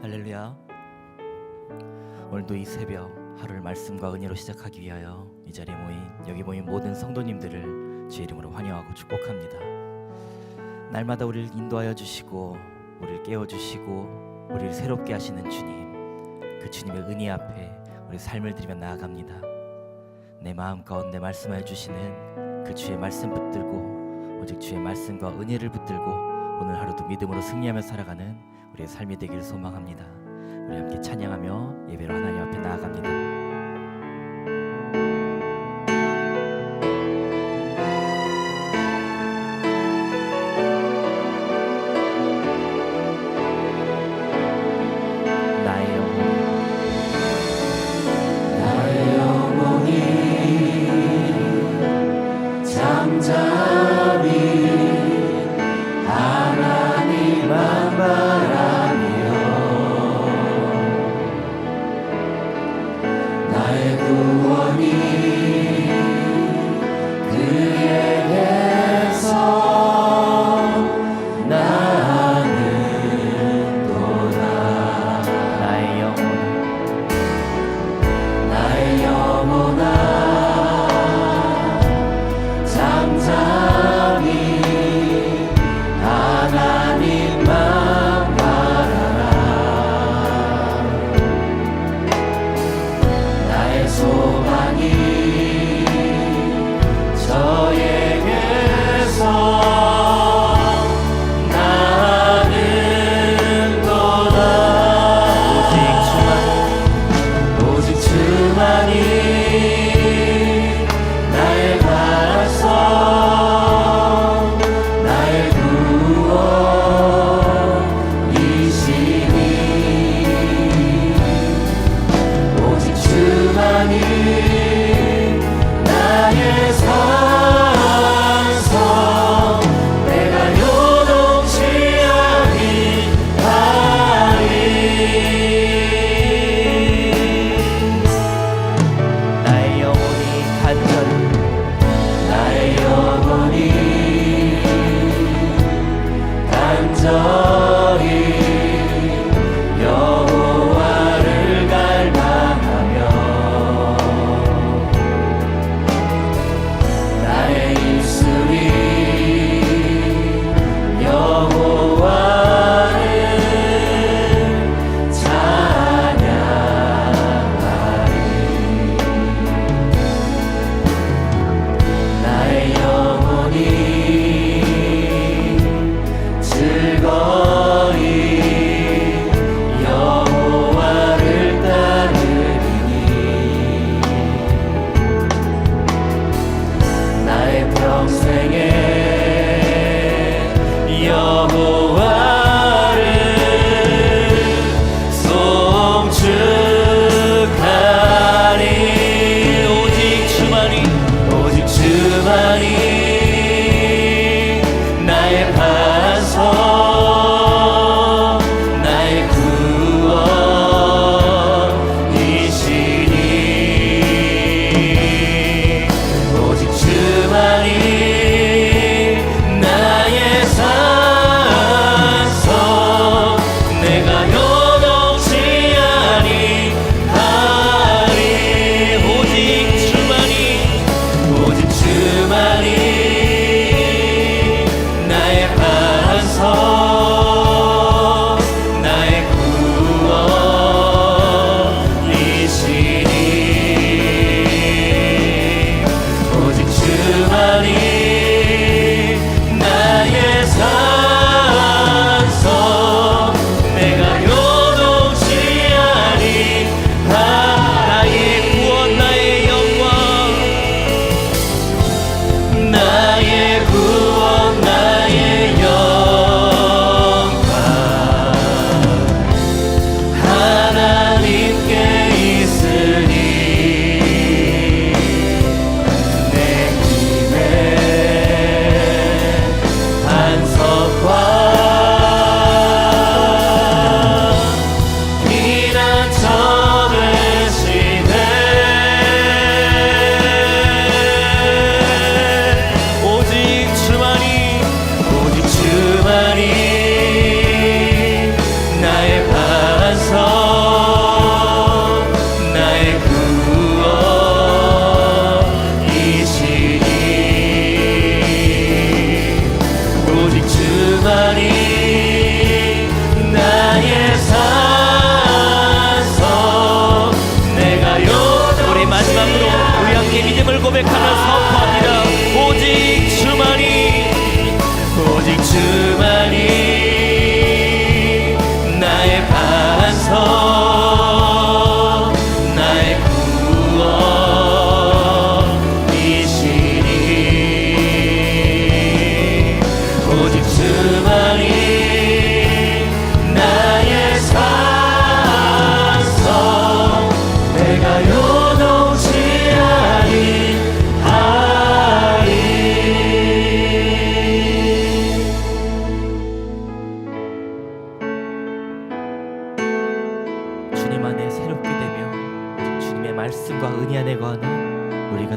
할렐루야. 오늘도 이 새벽 하루를 말씀과 은혜로 시작하기 위하여 이 자리에 여기 모인 모든 성도님들을 주의 이름으로 환영하고 축복합니다. 날마다 우리를 인도하여 주시고 우리를 깨워주시고 우리를 새롭게 하시는 주님, 그 주님의 은혜 앞에 우리 삶을 드리며 나아갑니다. 내 마음 가운데 말씀하여 주시는 그 주의 말씀 붙들고 오직 주의 말씀과 은혜를 붙들고 오늘 하루도 믿음으로 승리하며 살아가는 우리의 삶이 되기를 소망합니다. 우리 함께 찬양하며 예배로 하나님 앞에 나아갑니다. 장자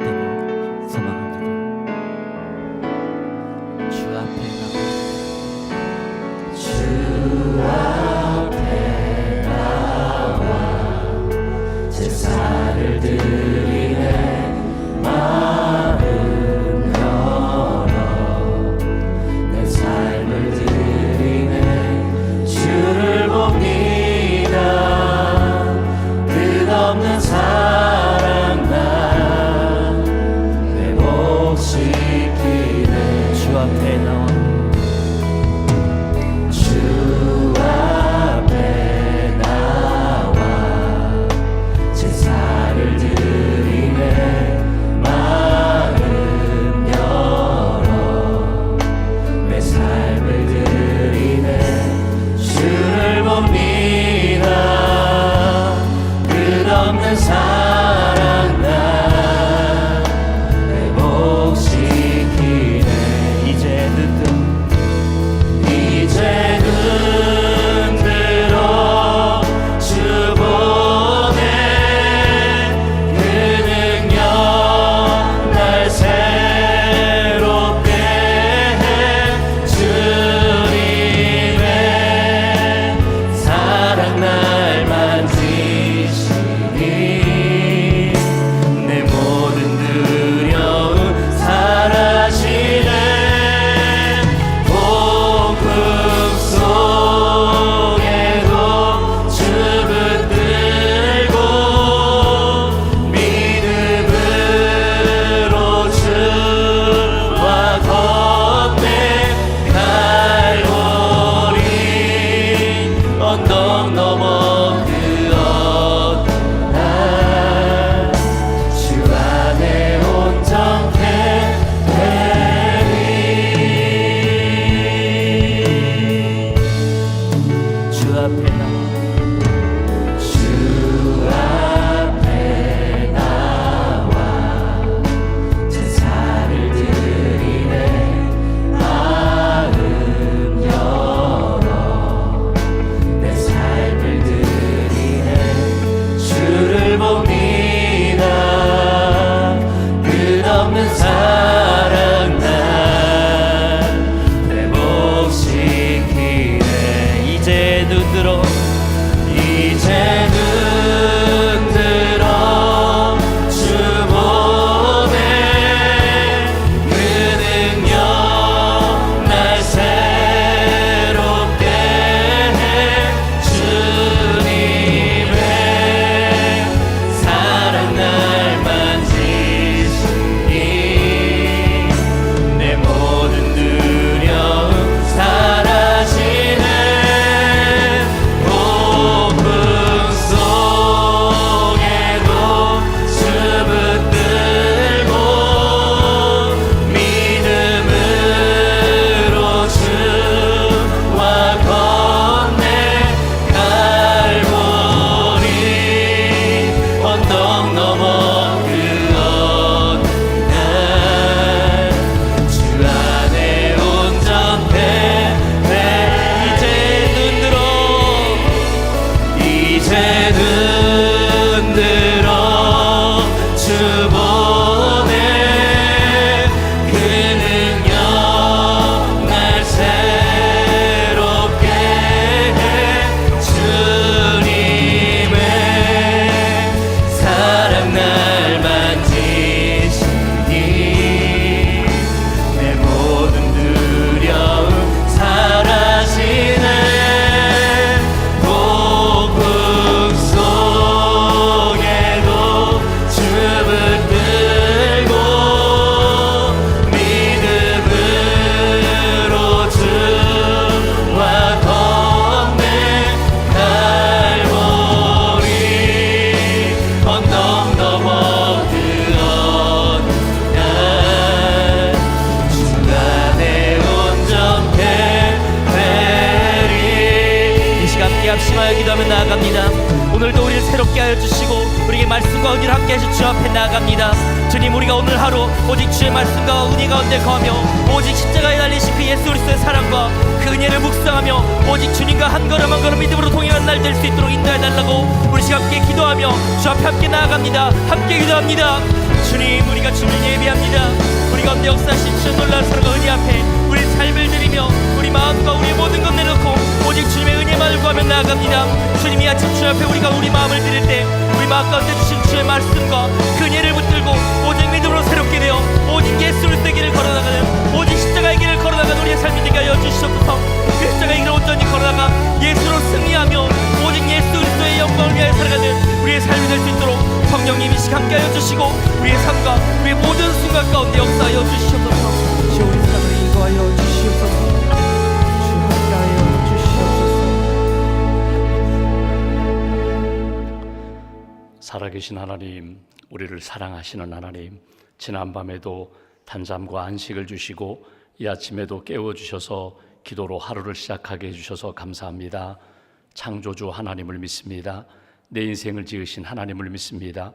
되길 소망합니다. 주 앞에 나와 제사를 드리네. 마음 열어 내 삶을 드리네. 주를 봅니다. 끝없는 사랑 난 회복시키네. 주 앞에 나와 주 앞에 나와 제사를 드리네. 마음 열어 내 삶을 드리네. 주를 봅니다. 끝없는 사랑 난 회복시키네. 이제 눈 들어 주 보네. 그 능력 날 새롭게 해. 주님의 사랑 날 만지시니 내 모든 두려움 사라지네. 복음 속에도 주 붙들고 믿음으로 주와 건네. 갈보리 언덕 넘어 그 어떤 날 주 안에 온전케 되리. 주 앞에 나와 주 앞에 나와 제사를 드리네. 마음 열어 내 삶을 드리네. 주를 봅니다. 끝없는 사랑 난 회복시키네. 이제 눈 들어 주 보네. 그 능력 날 새롭게 해. 주님의 사랑 날 만지시니 내 모든 두려움 사라지네. 복음 속에도 주 붙들고 믿음으로 주와 건네. 갈보리 언덕 넘어 그 어느 날 주 안에 온전케 돼. 이제 눈 들어 주 보네. 그 능력 날 새롭게 해. 주님의 사랑 날 만지시니 내 모든 두려움 사라지네. 복음 속에도 주 붙들고 믿음으로 주와 건네. 갈보리 언덕 넘어 그 어느 날 주 안에 온전케 되리. 이 시간 함께 합심하여 기도하며 나아갑니다. 오늘도 우리를 새롭게 하여 주시고 우리에게 말씀과 은혜를 함께 하실 주 앞에 나아갑니다. 주님, 우리가 오늘 하루 오직 주의 말씀과 은혜 가운데 거하며 오직 십자가에 달리신 그 예수 그리스도의 사랑과 그 은혜를 묵상하며 오직 주님과 한 걸음 한 걸음 믿음으로 동행한 날 될 수 있도록 인도해 달라고 우리 시간 함께 기도하며 주 앞에 함께 나아갑니다. 함께 기도합니다. 주님, 우리가 주를 예비합니다. 우리 가운데 역사하신 주 놀라운 사랑과 은혜 앞에 우리 삶을 드리며 우리 마음과 우리의 모든 것 내놓고 오직 주님의 은혜만을 구하며 나아갑니다. 주님이 아침 주 앞에 우리가 우리 마음을 드릴 때 우리 마음 가운데 주신 주의 말씀과 그 은혜를 붙들고 오직 믿음으로 새롭게 되어 오직 예수 그리스도의 길을 걸어나가는, 오직 십자가의 길을 걸어나가는 우리의 삶이 되게 하여 주시옵소서. 그 십자가의 길을 온전히 걸어나가 예수로 승리하며 오직 예수 그리스도의 영광을 위하여 살아가는 우리의 삶이 될 수 있도록 성령님이 함께하여 주시고 우리의 삶과 우리의 모든 순간 가운데 역사하여 주시옵소서. 주 우리 삶을 인도하여 주시옵소서. 주 함께하여 주시옵소서. 살아계신 하나님, 우리를 사랑하시는 하나님, 지난밤에도 단잠과 안식을 주시고 이 아침에도 깨워주셔서 기도로 하루를 시작하게 해주셔서 감사합니다. 창조주 하나님을 믿습니다. 내 인생을 지으신 하나님을 믿습니다.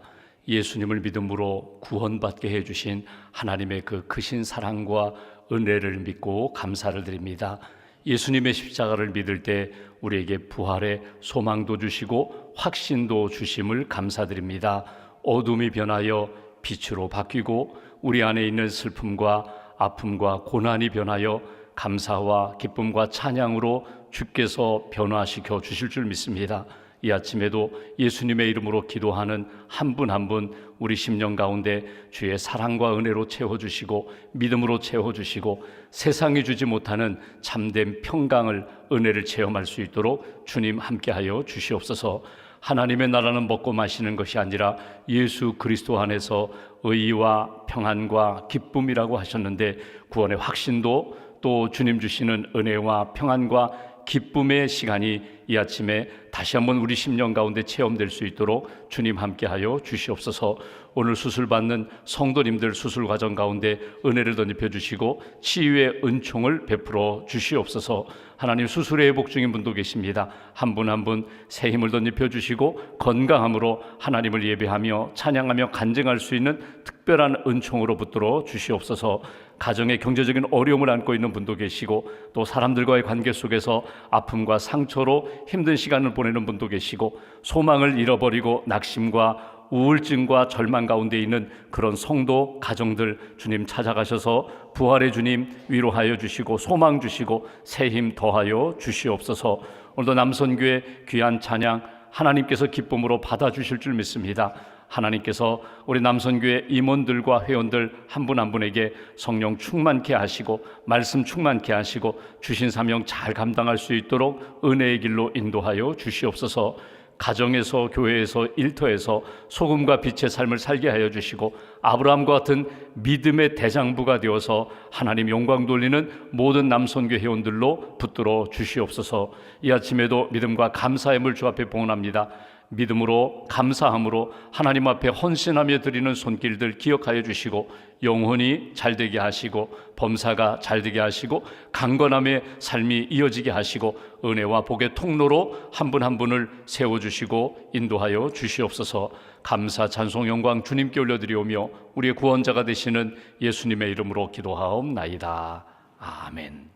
예수님을 믿음으로 구원받게 해주신 하나님의 그 크신 사랑과 은혜를 믿고 감사를 드립니다. 예수님의 십자가를 믿을 때 우리에게 부활의 소망도 주시고 확신도 주심을 감사드립니다. 어둠이 변하여 빛으로 바뀌고 우리 안에 있는 슬픔과 아픔과 고난이 변하여 감사와 기쁨과 찬양으로 주께서 변화시켜 주실 줄 믿습니다. 이 아침에도 예수님의 이름으로 기도하는 한 분 한 분 우리 심령 가운데 주의 사랑과 은혜로 채워주시고 믿음으로 채워주시고 세상이 주지 못하는 참된 평강을, 은혜를 체험할 수 있도록 주님 함께하여 주시옵소서. 하나님의 나라는 먹고 마시는 것이 아니라 예수 그리스도 안에서 의와 평안과 기쁨이라고 하셨는데, 구원의 확신도 또 주님 주시는 은혜와 평안과 기쁨의 시간이 이 아침에 다시 한번 우리 심령 가운데 체험될 수 있도록 주님 함께하여 주시옵소서. 오늘 수술받는 성도님들 수술 과정 가운데 은혜를 덧입혀 주시고 치유의 은총을 베풀어 주시옵소서. 하나님, 수술의 회복 중인 분도 계십니다. 한 분 한 분 새 힘을 덧입혀 주시고 건강함으로 하나님을 예배하며 찬양하며 간증할 수 있는 특별한 은총으로 붙들어 주시옵소서. 가정의 경제적인 어려움을 안고 있는 분도 계시고 또 사람들과의 관계 속에서 아픔과 상처로 힘든 시간을 보내는 분도 계시고 소망을 잃어버리고 낙심과 우울증과 절망 가운데 있는 그런 성도 가정들 주님 찾아가셔서 부활의 주님 위로하여 주시고 소망 주시고 새 힘 더하여 주시옵소서. 오늘도 남선교회 귀한 찬양 하나님께서 기쁨으로 받아주실 줄 믿습니다. 하나님께서 우리 남선교회 임원들과 회원들 한 분 한 분에게 성령 충만케 하시고 말씀 충만케 하시고 주신 사명 잘 감당할 수 있도록 은혜의 길로 인도하여 주시옵소서. 가정에서, 교회에서, 일터에서 소금과 빛의 삶을 살게 하여 주시고 아브라함과 같은 믿음의 대장부가 되어서 하나님 영광 돌리는 모든 남선교 회원들로 붙들어 주시옵소서. 이 아침에도 믿음과 감사의 물 주 앞에 봉헌합니다. 믿음으로 감사함으로 하나님 앞에 헌신하며 드리는 손길들 기억하여 주시고 영혼이 잘되게 하시고 범사가 잘되게 하시고 강건함의 삶이 이어지게 하시고 은혜와 복의 통로로 한 분 한 분을 세워주시고 인도하여 주시옵소서. 감사 찬송 영광 주님께 올려드리오며 우리의 구원자가 되시는 예수님의 이름으로 기도하옵나이다. 아멘.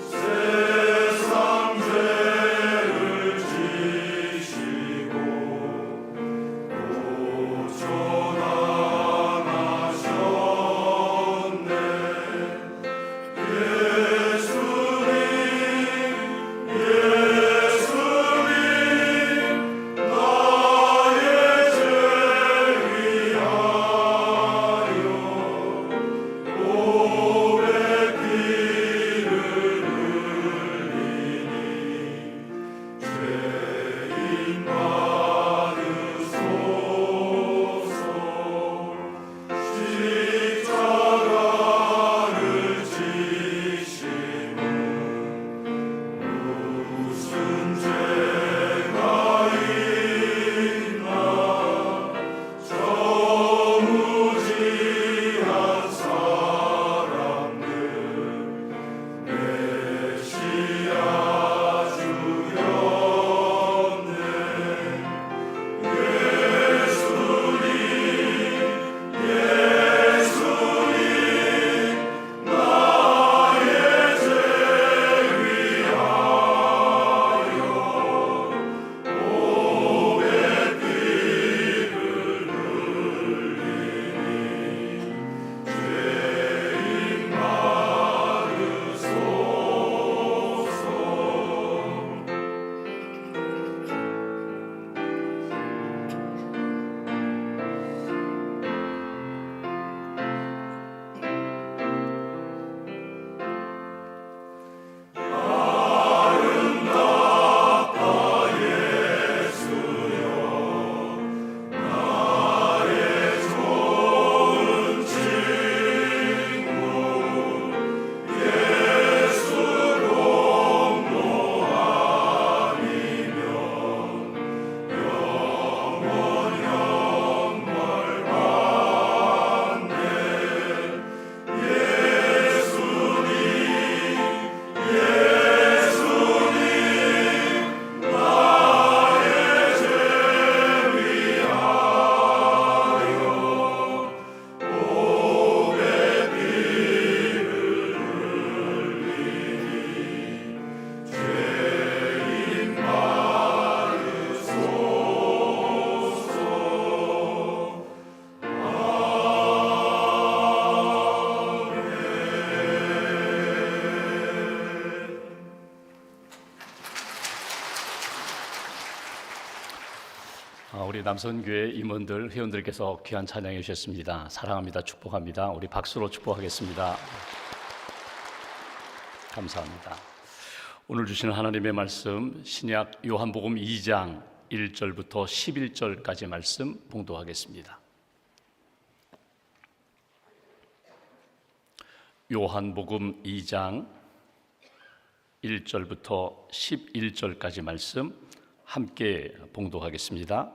세상 죄 우리 남선교회 임원들, 회원들께서 귀한 찬양해 주셨습니다. 사랑합니다. 축복합니다. 우리 박수로 축복하겠습니다. 감사합니다. 오늘 주시는 하나님의 말씀 신약 요한복음 2장 1절부터 11절까지 말씀 봉독하겠습니다. 요한복음 2장 1절부터 11절까지 말씀 함께 봉독하겠습니다.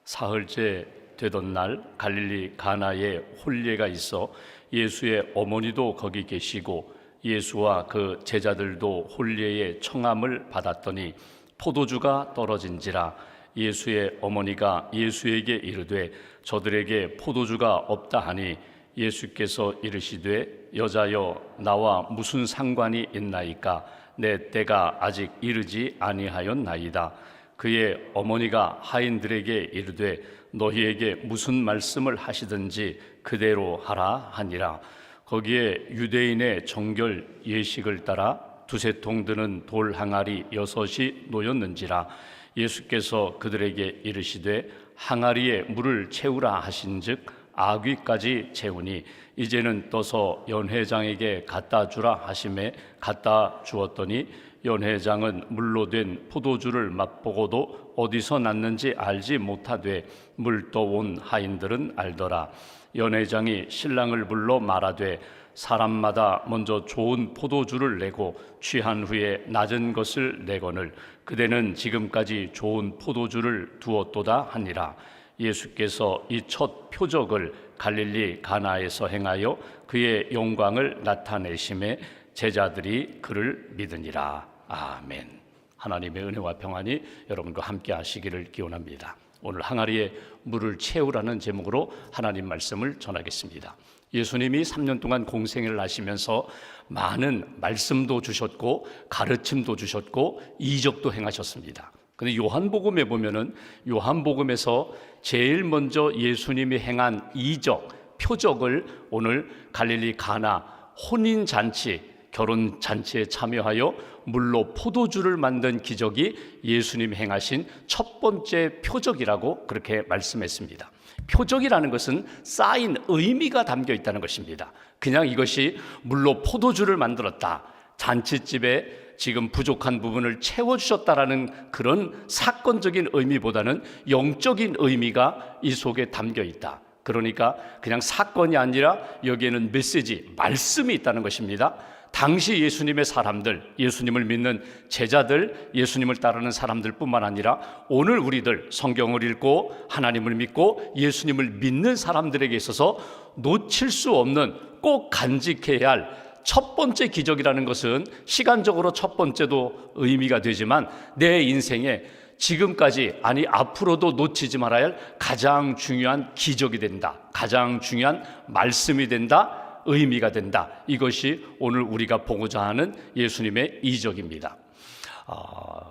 사흘째 되던 날 갈릴리 가나에 혼례가 있어 예수의 어머니도 거기 계시고 예수와 그 제자들도 혼례의 청함을 받았더니 포도주가 떨어진지라 예수의 어머니가 예수에게 이르되 저들에게 포도주가 없다 하니 예수께서 이르시되 여자여 나와 무슨 상관이 있나이까 내 때가 아직 이르지 아니하였나이다. 그의 어머니가 하인들에게 이르되 너희에게 무슨 말씀을 하시든지 그대로 하라 하니라. 거기에 유대인의 정결 예식을 따라 두세 통 드는 돌 항아리 6이 놓였는지라. 예수께서 그들에게 이르시되 항아리에 물을 채우라 하신즉 아귀까지 채우니 이제는 떠서 연회장에게 갖다 주라 하심에 갖다 주었더니 연회장은 물로 된 포도주를 맛보고도 어디서 났는지 알지 못하되 물 떠온 하인들은 알더라. 연회장이 신랑을 불러 말하되 사람마다 먼저 좋은 포도주를 내고 취한 후에 낮은 것을 내거늘 그대는 지금까지 좋은 포도주를 두었도다 하니라. 예수께서 이 첫 표적을 갈릴리 가나에서 행하여 그의 영광을 나타내심에 제자들이 그를 믿으니라. 아멘. 하나님의 은혜와 평안이 여러분과 함께 하시기를 기원합니다. 오늘 항아리에 물을 채우라는 제목으로 하나님 말씀을 전하겠습니다. 예수님이 3년 동안 공생애를 하시면서 많은 말씀도 주셨고 가르침도 주셨고 이적도 행하셨습니다. 근데 요한복음에 보면은 요한복음에서 제일 먼저 예수님이 행한 이적, 표적을 오늘 갈릴리 가나 혼인잔치, 결혼잔치에 참여하여 물로 포도주를 만든 기적이 예수님 행하신 첫 번째 표적이라고 그렇게 말씀했습니다. 표적이라는 것은 쌓인 의미가 담겨 있다는 것입니다. 그냥 이것이 물로 포도주를 만들었다, 잔치집에 지금 부족한 부분을 채워주셨다라는 그런 사건적인 의미보다는 영적인 의미가 이 속에 담겨 있다. 그러니까 그냥 사건이 아니라 여기에는 메시지, 말씀이 있다는 것입니다. 당시 예수님의 사람들, 예수님을 믿는 제자들, 예수님을 따르는 사람들 뿐만 아니라 오늘 우리들 성경을 읽고 하나님을 믿고 예수님을 믿는 사람들에게 있어서 놓칠 수 없는, 꼭 간직해야 할 첫 번째 기적이라는 것은 시간적으로 첫 번째도 의미가 되지만 내 인생에 지금까지, 아니 앞으로도 놓치지 말아야 할 가장 중요한 기적이 된다, 가장 중요한 말씀이 된다, 의미가 된다. 이것이 오늘 우리가 보고자 하는 예수님의 이적입니다.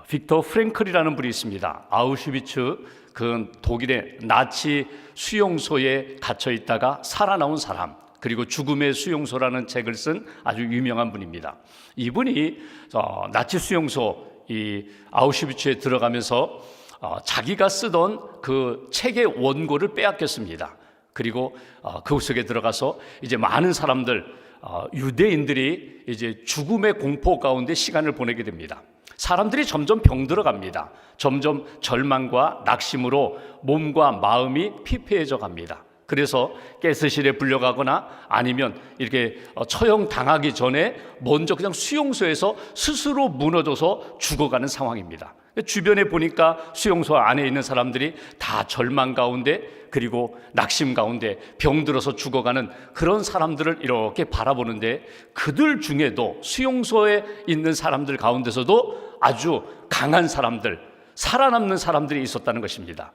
빅터 프랭클이라는 분이 있습니다. 아우슈비츠, 그 독일의 나치 수용소에 갇혀 있다가 살아나온 사람, 그리고 죽음의 수용소라는 책을 쓴 아주 유명한 분입니다. 이분이 나치 수용소 이 아우슈비츠에 들어가면서 자기가 쓰던 그 책의 원고를 빼앗겼습니다. 그리고 그 속에 들어가서 이제 많은 사람들, 유대인들이 이제 죽음의 공포 가운데 시간을 보내게 됩니다. 사람들이 점점 병들어갑니다. 점점 절망과 낙심으로 몸과 마음이 피폐해져 갑니다. 그래서 가스실에 불려가거나 아니면 이렇게 처형당하기 전에 먼저 그냥 수용소에서 스스로 무너져서 죽어가는 상황입니다. 주변에 보니까 수용소 안에 있는 사람들이 다 절망 가운데, 그리고 낙심 가운데 병들어서 죽어가는 그런 사람들을 이렇게 바라보는데, 그들 중에도 수용소에 있는 사람들 가운데서도 아주 강한 사람들, 살아남는 사람들이 있었다는 것입니다.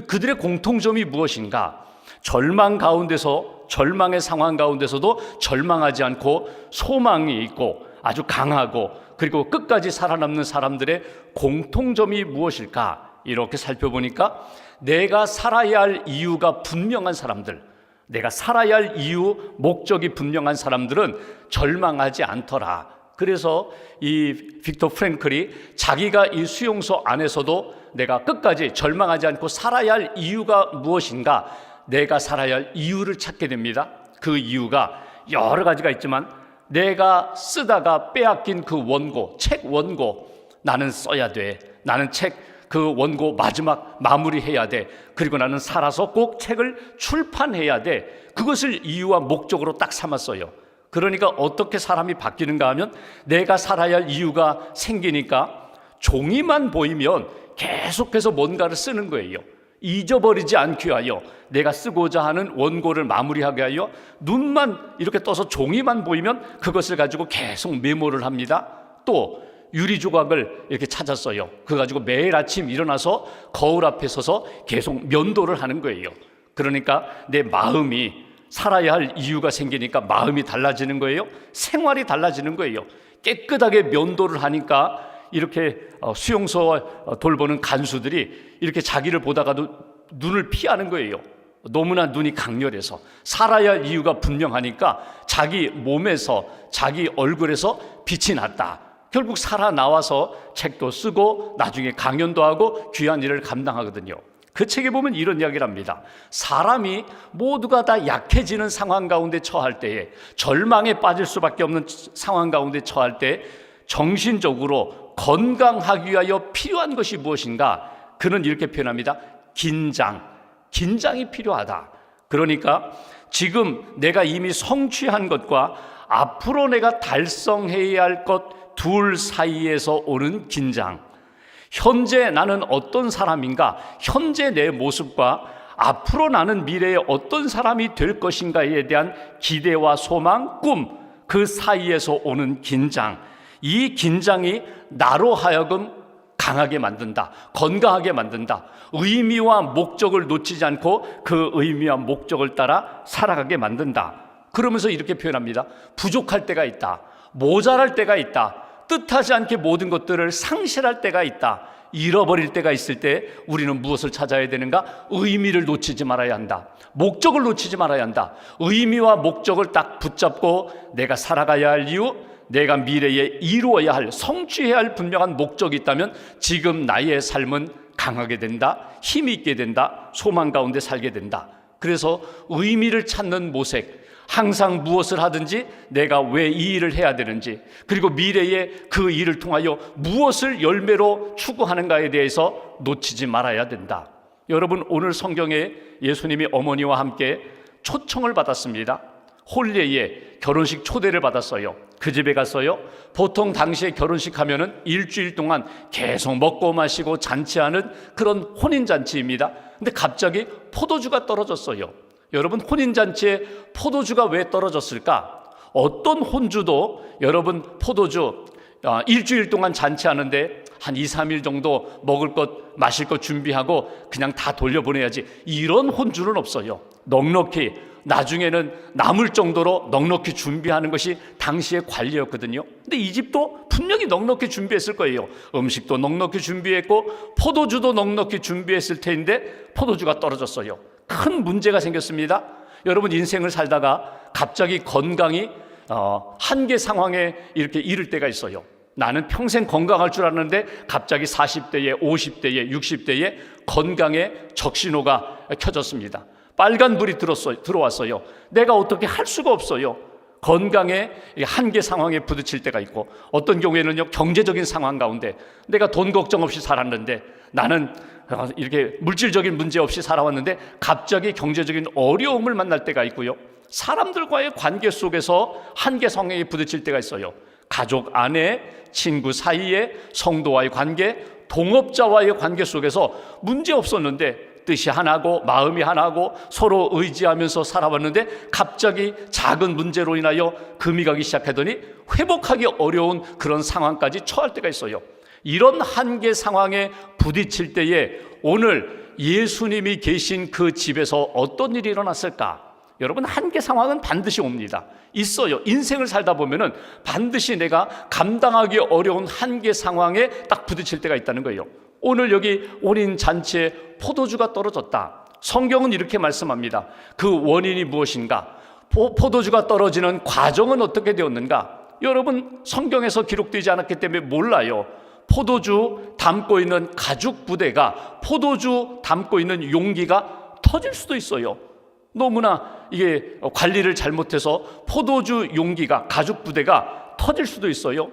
그들의 공통점이 무엇인가? 절망 가운데서, 절망의 상황 가운데서도 절망하지 않고 소망이 있고 아주 강하고, 그리고 끝까지 살아남는 사람들의 공통점이 무엇일까? 이렇게 살펴보니까 내가 살아야 할 이유가 분명한 사람들, 내가 살아야 할 이유, 목적이 분명한 사람들은 절망하지 않더라. 그래서 이 빅터 프랭클이 자기가 이 수용소 안에서도 내가 끝까지 절망하지 않고 살아야 할 이유가 무엇인가, 내가 살아야 할 이유를 찾게 됩니다. 그 이유가 여러 가지가 있지만 내가 쓰다가 빼앗긴 그 원고, 책 원고 나는 써야 돼. 나는 책 그 원고 마지막 마무리해야 돼. 그리고 나는 살아서 꼭 책을 출판해야 돼. 그것을 이유와 목적으로 딱 삼았어요. 그러니까 어떻게 사람이 바뀌는가 하면 내가 살아야 할 이유가 생기니까 종이만 보이면 계속해서 뭔가를 쓰는 거예요. 잊어버리지 않기 위하여, 내가 쓰고자 하는 원고를 마무리하게 하여 눈만 이렇게 떠서 종이만 보이면 그것을 가지고 계속 메모를 합니다. 또 유리 조각을 이렇게 찾았어요. 그거 가지고 매일 아침 일어나서 거울 앞에 서서 계속 면도를 하는 거예요. 그러니까 내 마음이, 살아야 할 이유가 생기니까 마음이 달라지는 거예요. 생활이 달라지는 거예요. 깨끗하게 면도를 하니까 이렇게 수용소 돌보는 간수들이 이렇게 자기를 보다가도 눈을 피하는 거예요. 너무나 눈이 강렬해서 살아야 할 이유가 분명하니까 자기 몸에서, 자기 얼굴에서 빛이 났다. 결국 살아나와서 책도 쓰고 나중에 강연도 하고 귀한 일을 감당하거든요. 그 책에 보면 이런 이야기를 합니다. 사람이 모두가 다 약해지는 상황 가운데 처할 때에, 절망에 빠질 수밖에 없는 상황 가운데 처할 때 정신적으로 건강하기 위하여 필요한 것이 무엇인가? 그는 이렇게 표현합니다. 긴장이 필요하다. 그러니까 지금 내가 이미 성취한 것과 앞으로 내가 달성해야 할 것 둘 사이에서 오는 긴장, 현재 나는 어떤 사람인가, 현재 내 모습과 앞으로 나는 미래에 어떤 사람이 될 것인가에 대한 기대와 소망, 꿈, 그 사이에서 오는 긴장, 이 긴장이 나로 하여금 강하게 만든다, 건강하게 만든다, 의미와 목적을 놓치지 않고 그 의미와 목적을 따라 살아가게 만든다. 그러면서 이렇게 표현합니다. 부족할 때가 있다, 모자랄 때가 있다, 뜻하지 않게 모든 것들을 상실할 때가 있다, 잃어버릴 때가 있을 때 우리는 무엇을 찾아야 되는가? 의미를 놓치지 말아야 한다, 목적을 놓치지 말아야 한다. 의미와 목적을 딱 붙잡고 내가 살아가야 할 이유, 내가 미래에 이루어야 할, 성취해야 할 분명한 목적이 있다면 지금 나의 삶은 강하게 된다, 힘이 있게 된다, 소망 가운데 살게 된다. 그래서 의미를 찾는 모색, 항상 무엇을 하든지 내가 왜 이 일을 해야 되는지, 그리고 미래에 그 일을 통하여 무엇을 열매로 추구하는가에 대해서 놓치지 말아야 된다. 여러분, 오늘 성경에 예수님이 어머니와 함께 초청을 받았습니다. 홀례에 결혼식 초대를 받았어요. 그 집에 갔어요. 보통 당시에 결혼식 하면은 일주일 동안 계속 먹고 마시고 잔치하는 그런 혼인잔치입니다. 근데 갑자기 포도주가 떨어졌어요. 여러분, 혼인잔치에 포도주가 왜 떨어졌을까? 어떤 혼주도 여러분 포도주 일주일 동안 잔치하는데 한 2, 3일 정도 먹을 것 마실 것 준비하고 그냥 다 돌려보내야지, 이런 혼주는 없어요. 넉넉히, 나중에는 남을 정도로 넉넉히 준비하는 것이 당시의 관리였거든요. 근데 이 집도 분명히 넉넉히 준비했을 거예요. 음식도 넉넉히 준비했고 포도주도 넉넉히 준비했을 텐데 포도주가 떨어졌어요. 큰 문제가 생겼습니다. 여러분, 인생을 살다가 갑자기 건강이 한계 상황에 이렇게 이를 때가 있어요. 나는 평생 건강할 줄 알았는데 갑자기 40대에, 50대에, 60대에 건강에 적신호가 켜졌습니다. 빨간불이 들어왔어요. 내가 어떻게 할 수가 없어요. 건강에 한계 상황에 부딪힐 때가 있고, 어떤 경우에는요, 경제적인 상황 가운데 내가 돈 걱정 없이 살았는데, 나는 이렇게 물질적인 문제 없이 살아왔는데 갑자기 경제적인 어려움을 만날 때가 있고요, 사람들과의 관계 속에서 한계 상황에 부딪힐 때가 있어요. 가족 안에, 친구 사이에, 성도와의 관계, 동업자와의 관계 속에서 문제 없었는데 뜻이 하나고 마음이 하나고 서로 의지하면서 살아왔는데 갑자기 작은 문제로 인하여 금이 가기 시작하더니 회복하기 어려운 그런 상황까지 처할 때가 있어요. 이런 한계 상황에 부딪힐 때에 오늘 예수님이 계신 그 집에서 어떤 일이 일어났을까? 여러분, 한계 상황은 반드시 옵니다. 있어요. 인생을 살다 보면은 반드시 내가 감당하기 어려운 한계 상황에 딱 부딪힐 때가 있다는 거예요. 오늘 여기 혼인 잔치에 포도주가 떨어졌다. 성경은 이렇게 말씀합니다. 그 원인이 무엇인가? 포도주가 떨어지는 과정은 어떻게 되었는가? 여러분 성경에서 기록되지 않았기 때문에 몰라요. 포도주 담고 있는 가죽 부대가, 포도주 담고 있는 용기가 터질 수도 있어요. 너무나 이게 관리를 잘못해서 포도주 용기가, 가죽 부대가 터질 수도 있어요.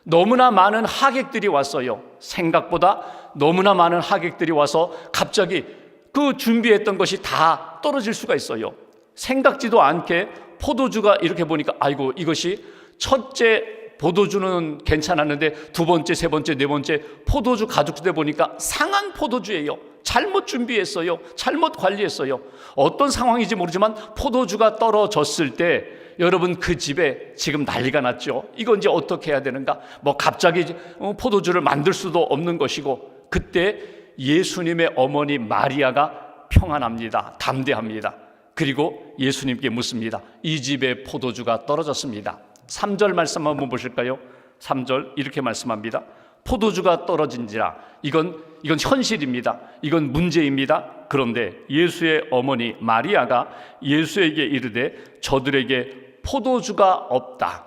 너무나 많은 하객들이 왔어요. 생각보다 너무나 많은 하객들이 와서 갑자기 그 준비했던 것이 다 떨어질 수가 있어요. 생각지도 않게 포도주가 이렇게 보니까 아이고, 이것이 첫째 포도주는 괜찮았는데 두 번째, 세 번째, 네 번째 포도주 가죽부대 보니까 상한 포도주예요. 잘못 준비했어요. 잘못 관리했어요. 어떤 상황인지 모르지만 포도주가 떨어졌을 때 여러분 그 집에 지금 난리가 났죠. 이거 이제 어떻게 해야 되는가? 뭐 갑자기 포도주를 만들 수도 없는 것이고, 그때 예수님의 어머니 마리아가 평안합니다. 담대합니다. 그리고 예수님께 묻습니다. 이 집에 포도주가 떨어졌습니다. 3절 말씀 한번 보실까요? 3절 이렇게 말씀합니다. 포도주가 떨어진지라. 이건 현실입니다. 이건 문제입니다. 그런데 예수의 어머니 마리아가 예수에게 이르되 저들에게 포도주가 없다.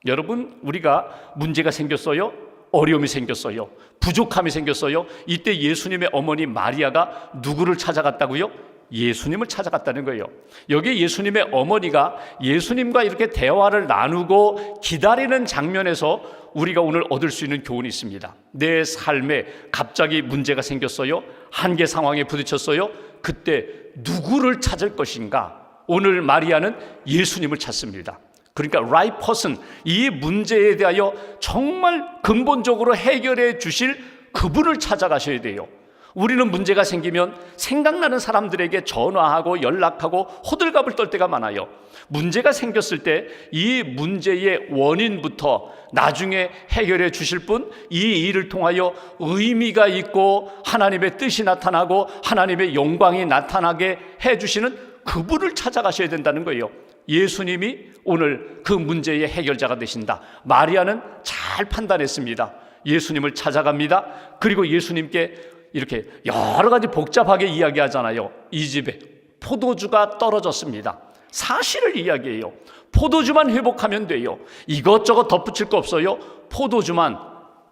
여러분, 우리가 문제가 생겼어요. 어려움이 생겼어요. 부족함이 생겼어요. 이때 예수님의 어머니 마리아가 누구를 찾아갔다고요? 예수님을 찾아갔다는 거예요. 여기 예수님의 어머니가 예수님과 이렇게 대화를 나누고 기다리는 장면에서 우리가 오늘 얻을 수 있는 교훈이 있습니다. 내 삶에 갑자기 문제가 생겼어요. 한계 상황에 부딪혔어요. 그때 누구를 찾을 것인가? 오늘 마리아는 예수님을 찾습니다. 그러니까 right person, 이 문제에 대하여 정말 근본적으로 해결해 주실 그분을 찾아가셔야 돼요. 우리는 문제가 생기면 생각나는 사람들에게 전화하고 연락하고 호들갑을 떨 때가 많아요. 문제가 생겼을 때 이 문제의 원인부터 나중에 해결해 주실 분, 이 일을 통하여 의미가 있고 하나님의 뜻이 나타나고 하나님의 영광이 나타나게 해주시는 그분을 찾아가셔야 된다는 거예요. 예수님이 오늘 그 문제의 해결자가 되신다. 마리아는 잘 판단했습니다. 예수님을 찾아갑니다. 그리고 예수님께 이렇게 여러 가지 복잡하게 이야기하잖아요. 이 집에 포도주가 떨어졌습니다. 사실을 이야기해요. 포도주만 회복하면 돼요. 이것저것 덧붙일 거 없어요. 포도주만,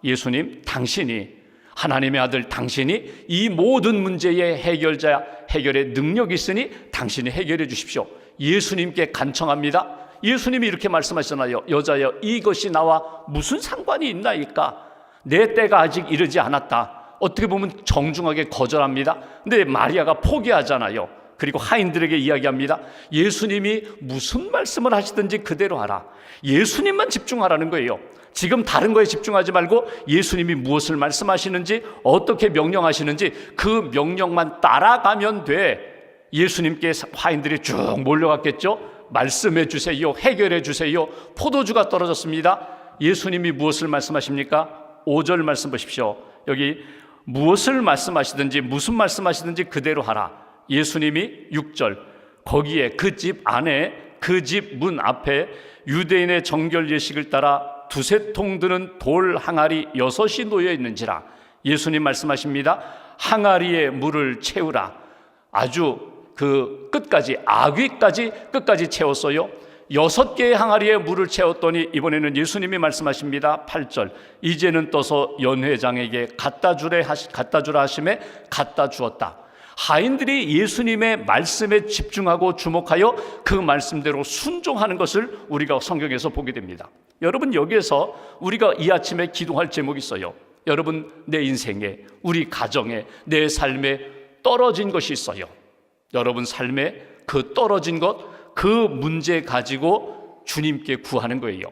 예수님 당신이, 하나님의 아들 당신이 이 모든 문제의 해결자, 해결의 능력이 있으니 당신이 해결해 주십시오. 예수님께 간청합니다. 예수님이 이렇게 말씀하시잖아요. 여자여, 이것이 나와 무슨 상관이 있나이까? 내 때가 아직 이르지 않았다. 어떻게 보면 정중하게 거절합니다. 근데 마리아가 포기하잖아요. 그리고 하인들에게 이야기합니다. 예수님이 무슨 말씀을 하시든지 그대로 하라. 예수님만 집중하라는 거예요. 지금 다른 거에 집중하지 말고 예수님이 무엇을 말씀하시는지, 어떻게 명령하시는지 그 명령만 따라가면 돼. 예수님께 하인들이 쭉 몰려갔겠죠. 말씀해 주세요. 해결해 주세요. 포도주가 떨어졌습니다. 예수님이 무엇을 말씀하십니까? 5절 말씀 보십시오. 여기 무엇을 말씀하시든지 무슨 말씀하시든지 그대로 하라. 예수님이 6절, 거기에 그 집 안에, 그 집 문 앞에 유대인의 정결 예식을 따라 두세 통 드는 돌 항아리 6이 놓여 있는지라. 예수님 말씀하십니다. 항아리에 물을 채우라. 아주 그 끝까지, 아귀까지 끝까지 채웠어요. 6개의 항아리에 물을 채웠더니 이번에는 예수님이 말씀하십니다. 8절, 이제는 떠서 연회장에게 갖다 주라 하심에 갖다 주었다. 하인들이 예수님의 말씀에 집중하고 주목하여 그 말씀대로 순종하는 것을 우리가 성경에서 보게 됩니다. 여러분, 여기에서 우리가 이 아침에 기도할 제목이 있어요. 여러분, 내 인생에, 우리 가정에, 내 삶에 떨어진 것이 있어요. 여러분 삶에 그 떨어진 것, 그 문제 가지고 주님께 구하는 거예요.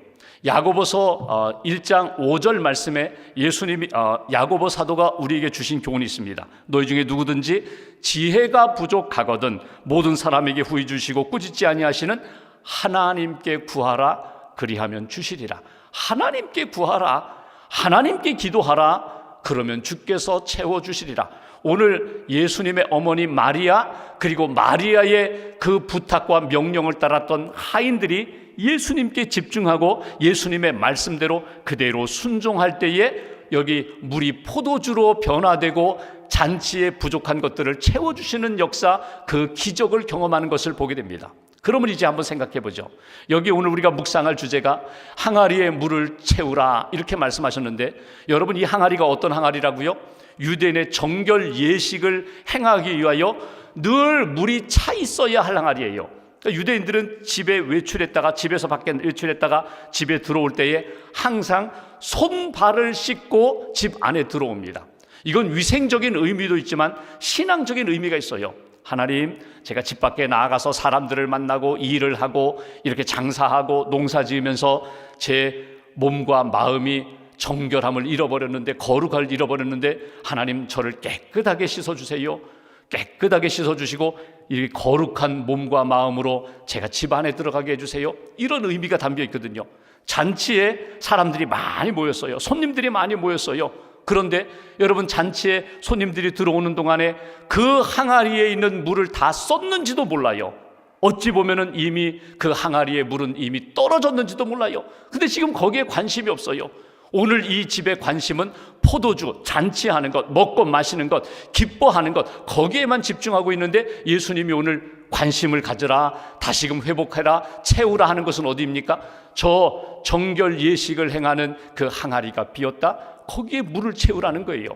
야고보서 1장 5절 말씀에 예수님이 야고보 사도가 우리에게 주신 교훈이 있습니다. 너희 중에 누구든지 지혜가 부족하거든 모든 사람에게 후히 주시고 꾸짖지 아니하시는 하나님께 구하라. 그리하면 주시리라. 하나님께 구하라. 하나님께 기도하라. 그러면 주께서 채워주시리라. 오늘 예수님의 어머니 마리아, 그리고 마리아의 그 부탁과 명령을 따랐던 하인들이 예수님께 집중하고 예수님의 말씀대로 그대로 순종할 때에 여기 물이 포도주로 변화되고 잔치에 부족한 것들을 채워주시는 역사, 그 기적을 경험하는 것을 보게 됩니다. 그러면 이제 한번 생각해 보죠. 여기 오늘 우리가 묵상할 주제가 항아리에 물을 채우라 이렇게 말씀하셨는데, 여러분 이 항아리가 어떤 항아리라고요? 유대인의 정결 예식을 행하기 위하여 늘 물이 차 있어야 할 항아리예요. 그러니까 유대인들은 집에 외출했다가, 집에서 밖에 외출했다가 집에 들어올 때에 항상 손발을 씻고 집 안에 들어옵니다. 이건 위생적인 의미도 있지만 신앙적인 의미가 있어요. 하나님, 제가 집 밖에 나아가서 사람들을 만나고 일을 하고 이렇게 장사하고 농사 지으면서 제 몸과 마음이 정결함을 잃어버렸는데, 거룩함을 잃어버렸는데, 하나님 저를 깨끗하게 씻어주세요. 깨끗하게 씻어주시고 이 거룩한 몸과 마음으로 제가 집 안에 들어가게 해주세요. 이런 의미가 담겨 있거든요. 잔치에 사람들이 많이 모였어요. 손님들이 많이 모였어요. 그런데 여러분, 잔치에 손님들이 들어오는 동안에 그 항아리에 있는 물을 다 썼는지도 몰라요. 어찌 보면은 이미 그 항아리의 물은 이미 떨어졌는지도 몰라요. 근데 지금 거기에 관심이 없어요. 오늘 이 집의 관심은 포도주, 잔치하는 것, 먹고 마시는 것, 기뻐하는 것, 거기에만 집중하고 있는데, 예수님이 오늘 관심을 가져라, 다시금 회복해라, 채우라 하는 것은 어디입니까? 저 정결 예식을 행하는 그 항아리가 비었다, 거기에 물을 채우라는 거예요.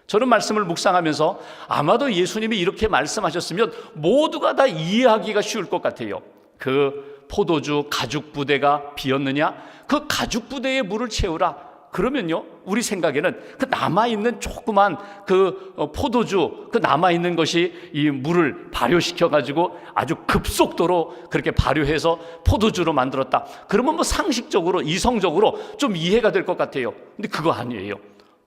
저는 말씀을 묵상하면서 아마도 예수님이 이렇게 말씀하셨으면 모두가 다 이해하기가 쉬울 것 같아요. 그 포도주 가죽 부대가 비었느냐? 그 가죽 부대에 물을 채우라. 그러면요, 우리 생각에는 그 남아있는 조그만 그 포도주, 그 남아있는 것이 이 물을 발효시켜가지고 아주 급속도로 그렇게 발효해서 포도주로 만들었다. 그러면 뭐 상식적으로, 이성적으로 좀 이해가 될 것 같아요. 근데 그거 아니에요.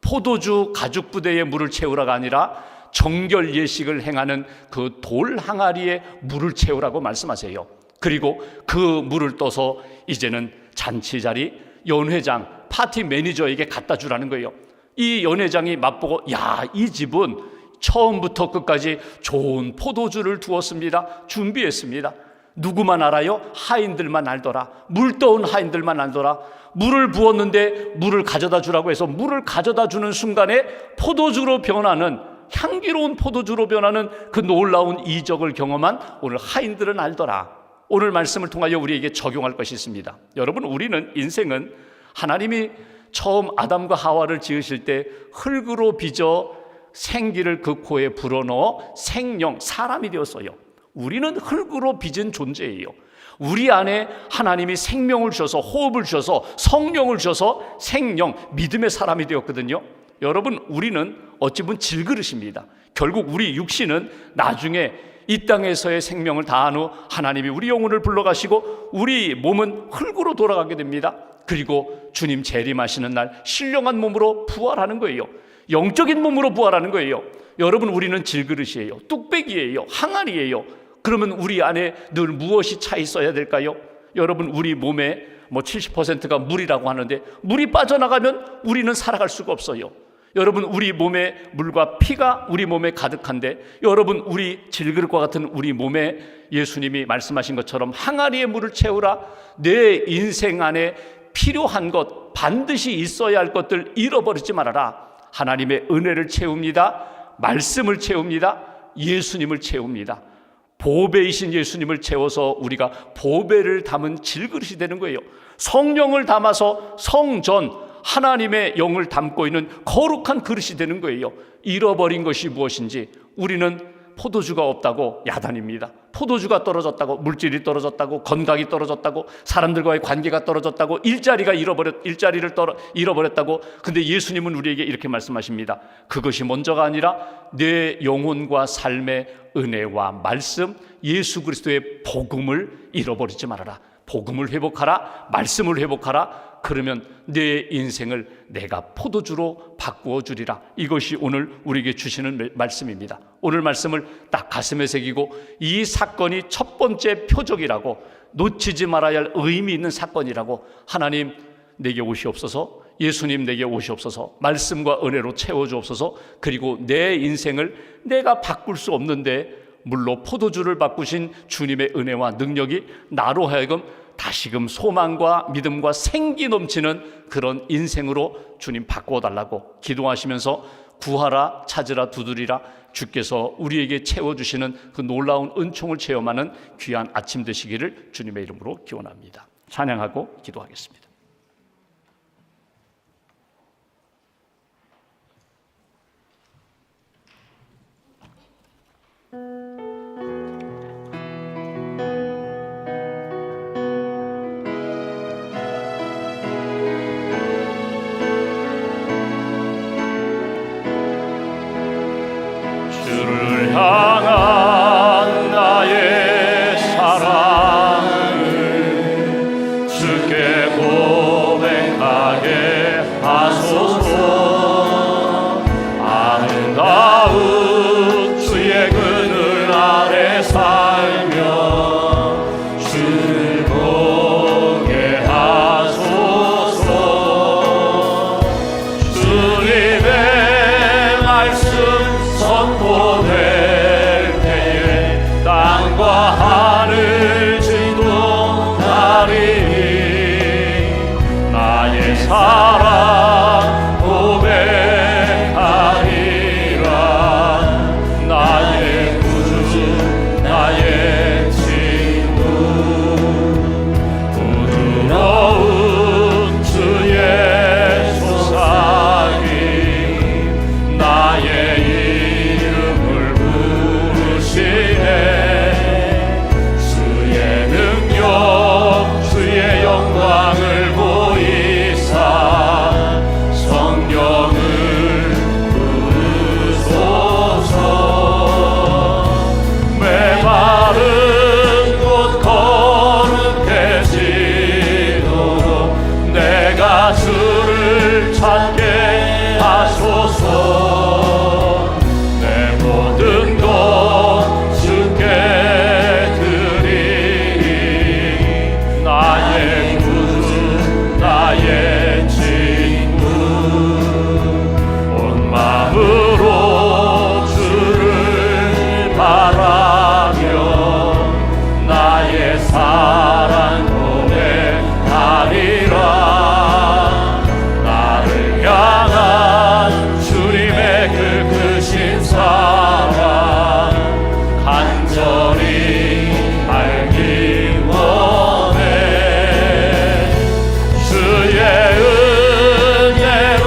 포도주 가죽 부대에 물을 채우라가 아니라 정결 예식을 행하는 그 돌 항아리에 물을 채우라고 말씀하세요. 그리고 그 물을 떠서 이제는 잔치 자리, 연회장, 파티 매니저에게 갖다 주라는 거예요. 이 연회장이 맛보고, 야, 이 집은 처음부터 끝까지 좋은 포도주를 두었습니다. 준비했습니다. 누구만 알아요? 하인들만 알더라. 물 떠온 하인들만 알더라. 물을 부었는데 물을 가져다 주라고 해서 물을 가져다 주는 순간에 포도주로 변하는, 향기로운 포도주로 변하는 그 놀라운 이적을 경험한 오늘 하인들은 알더라. 오늘 말씀을 통하여 우리에게 적용할 것이 있습니다. 여러분, 우리는 인생은 하나님이 처음 아담과 하와를 지으실 때 흙으로 빚어 생기를 그 코에 불어넣어 생명, 사람이 되었어요. 우리는 흙으로 빚은 존재예요. 우리 안에 하나님이 생명을 주셔서, 호흡을 주셔서, 성령을 주셔서 생명, 믿음의 사람이 되었거든요. 여러분, 우리는 어찌 보면 질그릇입니다. 결국 우리 육신은 나중에 이 땅에서의 생명을 다한 후 하나님이 우리 영혼을 불러가시고 우리 몸은 흙으로 돌아가게 됩니다. 그리고 주님 재림하시는 날 신령한 몸으로 부활하는 거예요. 영적인 몸으로 부활하는 거예요. 여러분, 우리는 질그릇이에요. 뚝배기예요. 항아리예요. 그러면 우리 안에 늘 무엇이 차 있어야 될까요? 여러분, 우리 몸에 뭐 70%가 물이라고 하는데 물이 빠져나가면 우리는 살아갈 수가 없어요. 여러분, 우리 몸에 물과 피가 우리 몸에 가득한데, 여러분, 우리 질그릇과 같은 우리 몸에 예수님이 말씀하신 것처럼 항아리에 물을 채우라. 내 인생 안에 필요한 것, 반드시 있어야 할 것들 잃어버리지 말아라. 하나님의 은혜를 채웁니다. 말씀을 채웁니다. 예수님을 채웁니다. 보배이신 예수님을 채워서 우리가 보배를 담은 질그릇이 되는 거예요. 성령을 담아서 성전, 하나님의 영을 담고 있는 거룩한 그릇이 되는 거예요. 잃어버린 것이 무엇인지, 우리는 포도주가 없다고 야단입니다. 포도주가 떨어졌다고, 물질이 떨어졌다고, 건강이 떨어졌다고, 사람들과의 관계가 떨어졌다고, 일자리를 잃어버렸다고. 근데 예수님은 우리에게 이렇게 말씀하십니다. 그것이 먼저가 아니라 내 영혼과 삶의 은혜와 말씀, 예수 그리스도의 복음을 잃어버리지 말아라. 복음을 회복하라. 말씀을 회복하라. 그러면 내 인생을 내가 포도주로 바꾸어 주리라. 이것이 오늘 우리에게 주시는 말씀입니다. 오늘 말씀을 딱 가슴에 새기고, 이 사건이 첫 번째 표적이라고, 놓치지 말아야 할 의미 있는 사건이라고, 하나님 내게 오시옵소서, 예수님 내게 오시옵소서, 말씀과 은혜로 채워주옵소서. 그리고 내 인생을 내가 바꿀 수 없는데 물로 포도주를 바꾸신 주님의 은혜와 능력이 나로 하여금 다시금 소망과 믿음과 생기 넘치는 그런 인생으로 주님 바꾸어 달라고 기도하시면서, 구하라, 찾으라, 두드리라, 주께서 우리에게 채워주시는 그 놀라운 은총을 체험하는 귀한 아침 되시기를 주님의 이름으로 기원합니다. 찬양하고 기도하겠습니다. 주를 향한 나의 사랑을 주께 고백하게 하소서. 아름다운 주의 그늘 아래 살며 주를 보게 하소서. 주님의 말씀 선포될 때에 땅과 하늘 진동하리니 나의 사랑 고백하리라. 나의 구주 나의 친구 부드러운 주의 소사기 나의 이름을 부르시네. 주의 능력 주의 영광을 보이사 성령을 부르소서. 메마른 곳 거룩해지도록 내가 주를 찾게 하소서. 내 모든 것 주께 드리니 나의 구주 나의 친구 온 마음으로 주를 바라며 나의 사랑 고백하리라. 나를 향한 주님의 그 크신 사랑 간절히 알기 원해. 주의 은혜로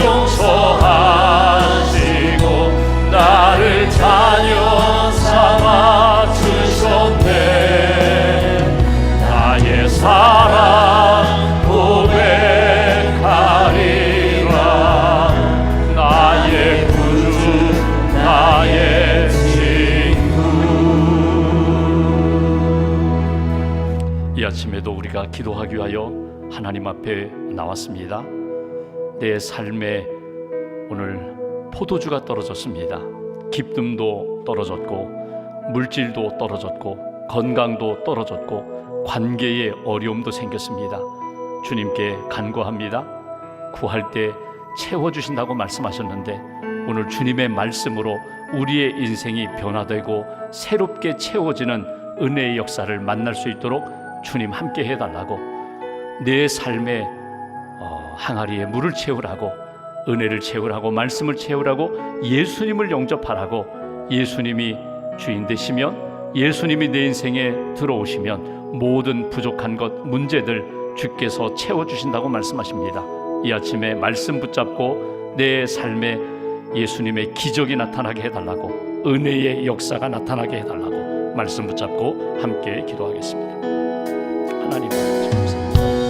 용서하시고 나를 자녀 삼아 주셨네. 나의 사랑 고백하리라. 나의 구주 나의 친구. 이 아침에도 우리가 기도하기 위하여 하나님 앞에 나왔습니다. 내 삶에 오늘 포도주가 떨어졌습니다. 기쁨도 떨어졌고 물질도 떨어졌고 건강도 떨어졌고 관계에 어려움도 생겼습니다. 주님께 간구합니다. 구할 때 채워주신다고 말씀하셨는데 오늘 주님의 말씀으로 우리의 인생이 변화되고 새롭게 채워지는 은혜의 역사를 만날 수 있도록 주님 함께 해달라고, 내 삶의 항아리에 물을 채우라고, 은혜를 채우라고, 말씀을 채우라고, 예수님을 영접하라고, 예수님이 주인 되시면, 예수님이 내 인생에 들어오시면 모든 부족한 것, 문제들 주께서 채워주신다고 말씀하십니다. 이 아침에 말씀 붙잡고 내 삶에 예수님의 기적이 나타나게 해달라고, 은혜의 역사가 나타나게 해달라고 말씀 붙잡고 함께 기도하겠습니다. 하나님 감사합니다.